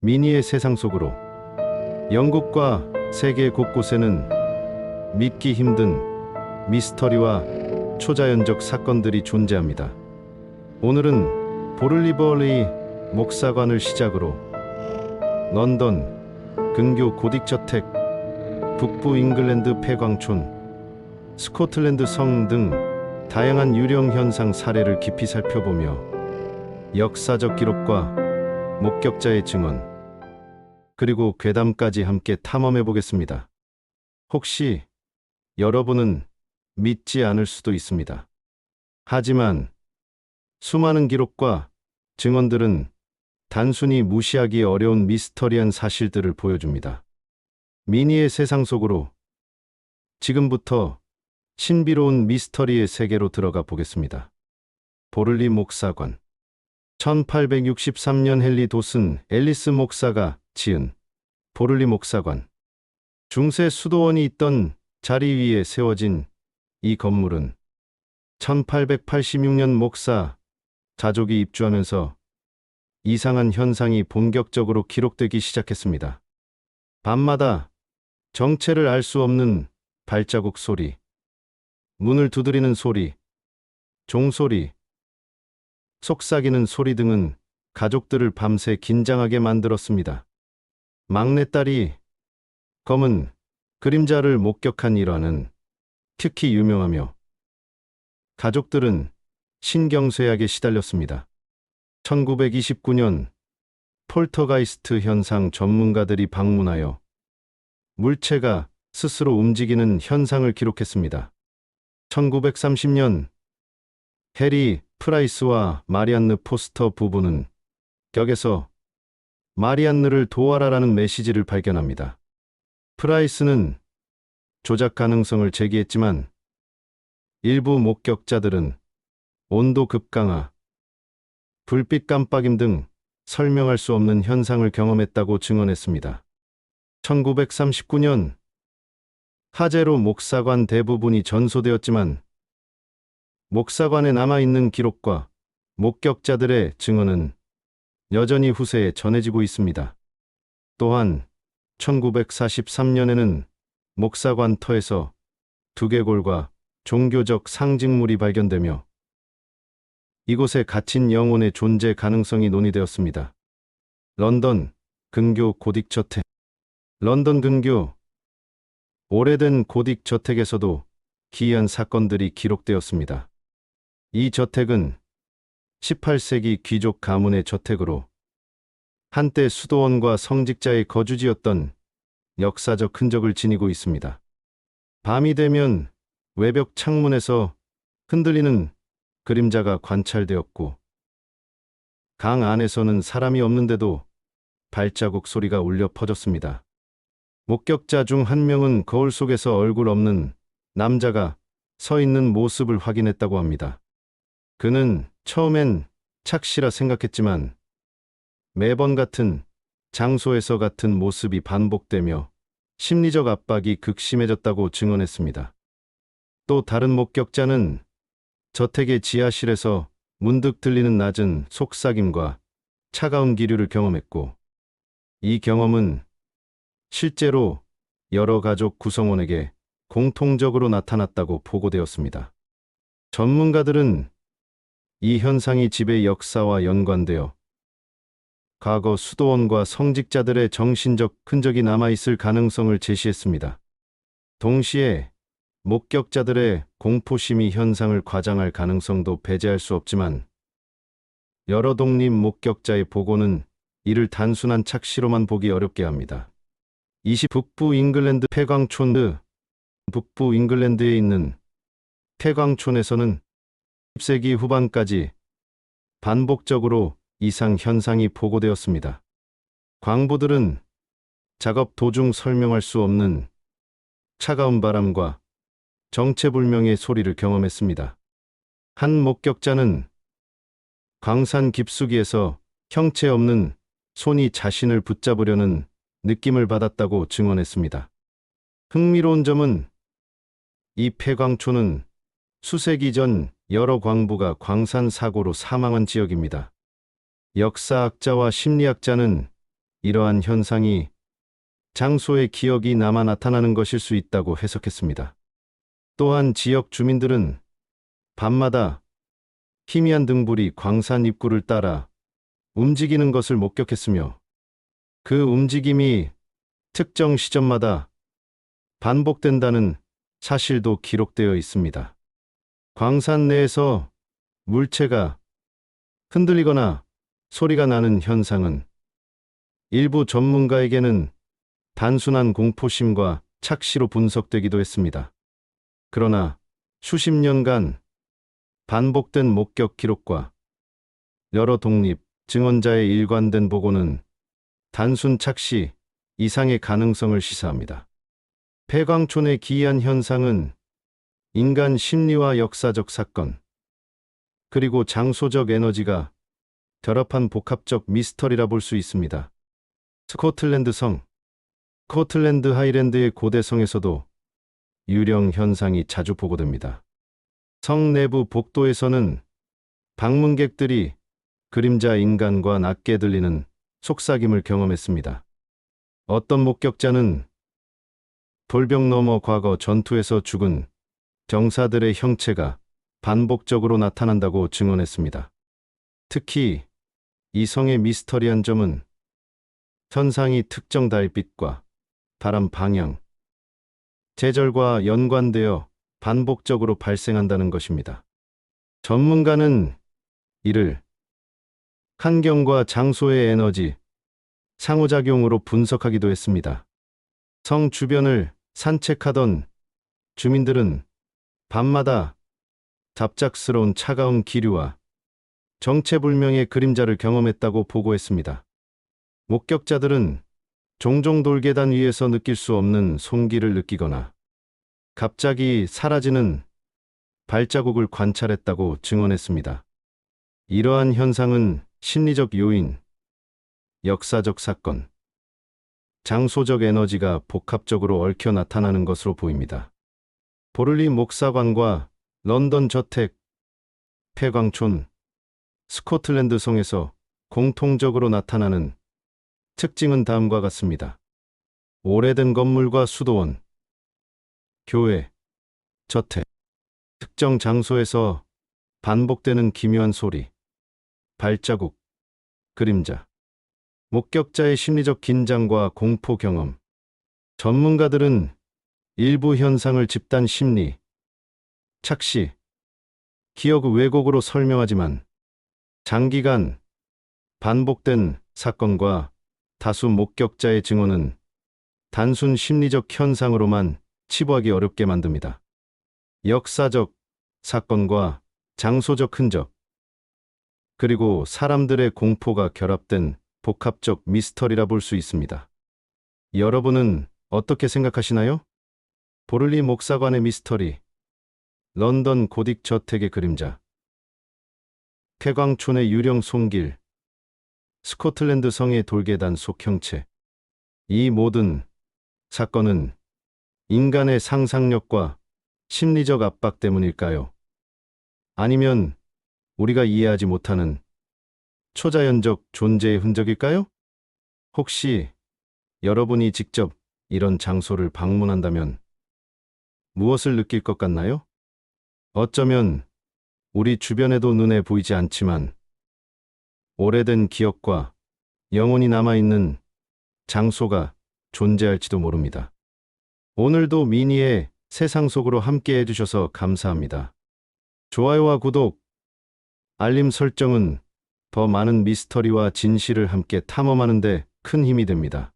미니의 세상 속으로. 영국과 세계 곳곳에는 믿기 힘든 미스터리와 초자연적 사건들이 존재합니다. 오늘은 보를리버리 목사관을 시작으로 런던 근교 고딕저택, 북부 잉글랜드 폐광촌, 스코틀랜드 성 등 다양한 유령 현상 사례를 깊이 살펴보며 역사적 기록과 목격자의 증언, 그리고 괴담까지 함께 탐험해 보겠습니다. 혹시 여러분은 믿지 않을 수도 있습니다. 하지만 수많은 기록과 증언들은 단순히 무시하기 어려운 미스터리한 사실들을 보여줍니다. 미니의 세상 속으로 지금부터 신비로운 미스터리의 세계로 들어가 보겠습니다. 보를리 목사관. 1863년 헨리 도슨 앨리스 목사가 지은 보를리 목사관. 중세 수도원이 있던 자리 위에 세워진 이 건물은 1886년 목사 자족이 입주하면서 이상한 현상이 본격적으로 기록되기 시작했습니다. 밤마다 정체를 알 수 없는 발자국 소리, 문을 두드리는 소리, 종소리, 속삭이는 소리 등은 가족들을 밤새 긴장하게 만들었습니다. 막내딸이 검은 그림자를 목격한 일화는 특히 유명하며 가족들은 신경쇠약에 시달렸습니다. 1929년 폴터가이스트 현상 전문가들이 방문하여 물체가 스스로 움직이는 현상을 기록했습니다. 1930년 해리 프라이스와 마리안느 포스터 부부는 벽에서 마리안느를 도와라라는 메시지를 발견합니다. 프라이스는 조작 가능성을 제기했지만 일부 목격자들은 온도 급강하, 불빛 깜빡임 등 설명할 수 없는 현상을 경험했다고 증언했습니다. 1939년 화재로 목사관 대부분이 전소되었지만 목사관에 남아있는 기록과 목격자들의 증언은 여전히 후세에 전해지고 있습니다. 또한 1943년에는 목사관 터에서 두개골과 종교적 상징물이 발견되며 이곳에 갇힌 영혼의 존재 가능성이 논의되었습니다. 런던 근교 고딕저택. 런던 근교 오래된 고딕저택에서도 기이한 사건들이 기록되었습니다. 이 저택은 18세기 귀족 가문의 저택으로 한때 수도원과 성직자의 거주지였던 역사적 흔적을 지니고 있습니다. 밤이 되면 외벽 창문에서 흔들리는 그림자가 관찰되었고 강 안에서는 사람이 없는데도 발자국 소리가 울려 퍼졌습니다. 목격자 중 한 명은 거울 속에서 얼굴 없는 남자가 서 있는 모습을 확인했다고 합니다. 그는 처음엔 착시라 생각했지만 매번 같은 장소에서 같은 모습이 반복되며 심리적 압박이 극심해졌다고 증언했습니다. 또 다른 목격자는 저택의 지하실에서 문득 들리는 낮은 속삭임과 차가운 기류를 경험했고 이 경험은 실제로 여러 가족 구성원에게 공통적으로 나타났다고 보고되었습니다. 전문가들은 이 현상이 집의 역사와 연관되어 과거 수도원과 성직자들의 정신적 흔적이 남아있을 가능성을 제시했습니다. 동시에 목격자들의 공포심이 현상을 과장할 가능성도 배제할 수 없지만 여러 독립 목격자의 보고는 이를 단순한 착시로만 보기 어렵게 합니다. 북부 잉글랜드 폐광촌. 북부 잉글랜드에 있는 폐광촌에서는 10세기 후반까지 반복적으로 이상 현상이 보고되었습니다. 광부들은 작업 도중 설명할 수 없는 차가운 바람과 정체불명의 소리를 경험했습니다. 한 목격자는 광산 깊숙이에서 형체 없는 손이 자신을 붙잡으려는 느낌을 받았다고 증언했습니다. 흥미로운 점은 이 폐광촌은 수세기 전 여러 광부가 광산 사고로 사망한 지역입니다. 역사학자와 심리학자는 이러한 현상이 장소의 기억이 남아 나타나는 것일 수 있다고 해석했습니다. 또한 지역 주민들은 밤마다 희미한 등불이 광산 입구를 따라 움직이는 것을 목격했으며 그 움직임이 특정 시점마다 반복된다는 사실도 기록되어 있습니다. 광산 내에서 물체가 흔들리거나 소리가 나는 현상은 일부 전문가에게는 단순한 공포심과 착시로 분석되기도 했습니다. 그러나 수십 년간 반복된 목격 기록과 여러 독립 증언자의 일관된 보고는 단순 착시 이상의 가능성을 시사합니다. 폐광촌의 기이한 현상은 인간 심리와 역사적 사건, 그리고 장소적 에너지가 결합한 복합적 미스터리라 볼 수 있습니다. 스코틀랜드 성, 스코틀랜드 하이랜드의 고대 성에서도 유령 현상이 자주 보고됩니다. 성 내부 복도에서는 방문객들이 그림자 인간과 낮게 들리는 속삭임을 경험했습니다. 어떤 목격자는 돌벽 너머 과거 전투에서 죽은 병사들의 형체가 반복적으로 나타난다고 증언했습니다. 특히 이 성의 미스터리한 점은 현상이 특정 달빛과 바람 방향, 계절과 연관되어 반복적으로 발생한다는 것입니다. 전문가는 이를 환경과 장소의 에너지, 상호작용으로 분석하기도 했습니다. 성 주변을 산책하던 주민들은 밤마다 갑작스러운 차가운 기류와 정체불명의 그림자를 경험했다고 보고했습니다. 목격자들은 종종 돌계단 위에서 느낄 수 없는 손길을 느끼거나 갑자기 사라지는 발자국을 관찰했다고 증언했습니다. 이러한 현상은 심리적 요인, 역사적 사건, 장소적 에너지가 복합적으로 얽혀 나타나는 것으로 보입니다. 보를리 목사관과 런던 저택, 폐광촌, 스코틀랜드 성에서 공통적으로 나타나는 특징은 다음과 같습니다. 오래된 건물과 수도원, 교회, 저택, 특정 장소에서 반복되는 기묘한 소리, 발자국, 그림자, 목격자의 심리적 긴장과 공포 경험. 전문가들은 일부 현상을 집단 심리, 착시, 기억 왜곡으로 설명하지만 장기간 반복된 사건과 다수 목격자의 증언은 단순 심리적 현상으로만 치부하기 어렵게 만듭니다. 역사적 사건과 장소적 흔적, 그리고 사람들의 공포가 결합된 복합적 미스터리라 볼 수 있습니다. 여러분은 어떻게 생각하시나요? 보를리 목사관의 미스터리, 런던 고딕 저택의 그림자, 폐광촌의 유령 손길, 스코틀랜드 성의 돌계단 속 형체. 이 모든 사건은 인간의 상상력과 심리적 압박 때문일까요? 아니면 우리가 이해하지 못하는 초자연적 존재의 흔적일까요? 혹시 여러분이 직접 이런 장소를 방문한다면 무엇을 느낄 것 같나요? 어쩌면 우리 주변에도 눈에 보이지 않지만 오래된 기억과 영혼이 남아있는 장소가 존재할지도 모릅니다. 오늘도 미니의 세상 속으로 함께 해주셔서 감사합니다. 좋아요와 구독, 알림 설정은 더 많은 미스터리와 진실을 함께 탐험하는 데 큰 힘이 됩니다.